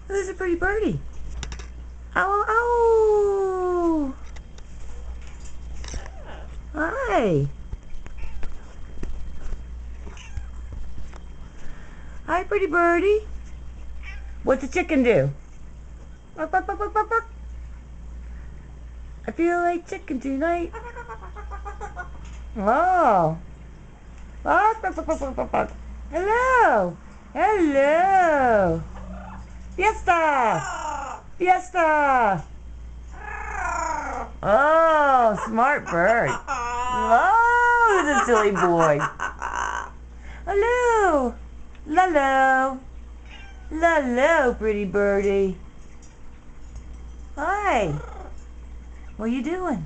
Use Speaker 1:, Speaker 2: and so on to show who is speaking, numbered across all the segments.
Speaker 1: Who's a pretty birdie? Oh, oh! Hi! Hi, pretty birdie. What's the chicken do? Bark, bark, bark, bark, bark, bark. I feel like chicken tonight. Oh! Bark, bark, bark, bark, bark, bark, bark. Hello! Hello! Fiesta! Fiesta! Oh, smart bird. Oh, the silly boy. Hello. Hello. Hello, pretty birdie. Hi. What are you doing?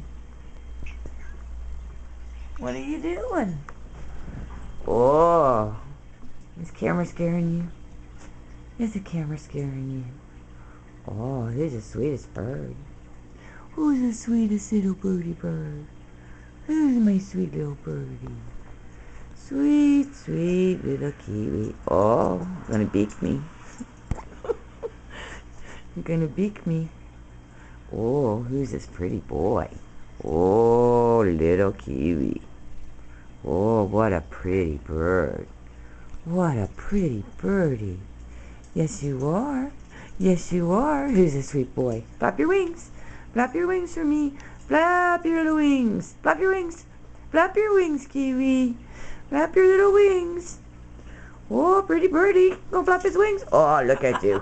Speaker 1: What are you doing? Oh, is the camera scaring you? Is the camera scaring you? Oh, who's the sweetest bird? Who's the sweetest little birdie bird? Who's my sweet little birdie? Sweet, sweet little kiwi. Oh, gonna beak me. Gonna beak me. Oh, who's this pretty boy? Oh, little kiwi. Oh, what a pretty bird. What a pretty birdie. Yes, you are. Yes, you are. Who's a sweet boy? Flap your wings. Flap your wings for me. Flap your little wings. Flap your wings. Flap your wings, kiwi. Flap your little wings. Oh, pretty birdie. Go flap his wings. Oh, look at you.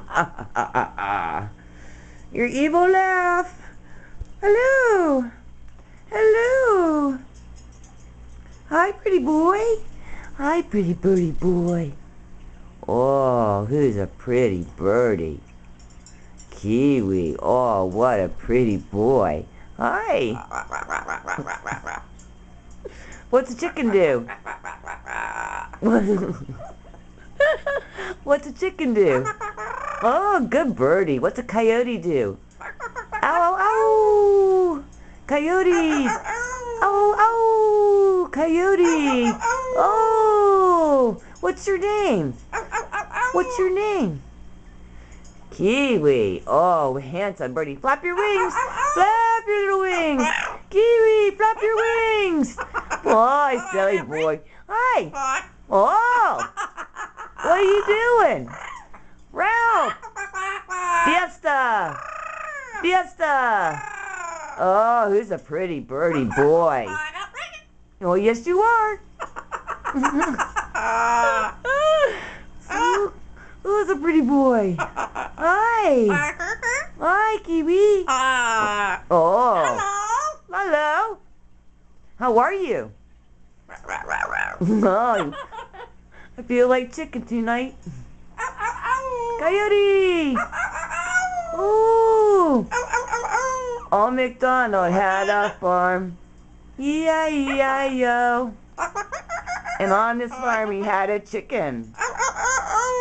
Speaker 1: Your evil laugh. Hello. Hello. Hi, pretty boy. Hi, pretty birdie boy. Oh, who's a pretty birdie? Kiwi. Oh, what a pretty boy. Hi. What's a chicken do? What's a chicken do? Oh, good birdie. What's a coyote do? Ow, ow, ow! Coyote! Ow, ow! Coyote! Oh! What's your name? What's your name? Kiwi. Oh, handsome birdie. Flap your wings. Flap your little wings. Kiwi, flap your wings. Boy, silly boy. Hi. Oh. What are you doing? Ralph. Fiesta. Fiesta. Oh, who's a pretty birdie boy? Oh, yes, you are. Who's a pretty boy? Hi. Hi, Kiwi. Oh. Hello. How are you? Oh, I feel like chicken tonight. Coyote. Ooh. Old MacDonald had a farm. E-I-E-I-O. And on this farm he had a chicken.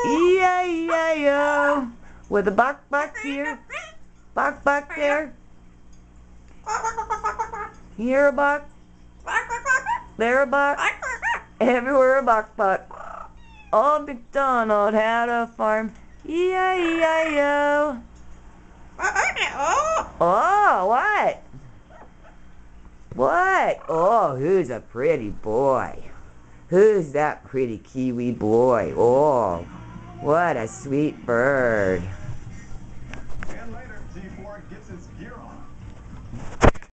Speaker 1: E-I-E-I-O. With a buck here, buck there. Here a buck, there a buck, everywhere a buck. Old MacDonald had a farm. E-I-E-I-O. Oh, what? What? Oh, who's a pretty boy? Who's that pretty kiwi boy? Oh, what a sweet bird.
Speaker 2: And later, T4 gets his gear on.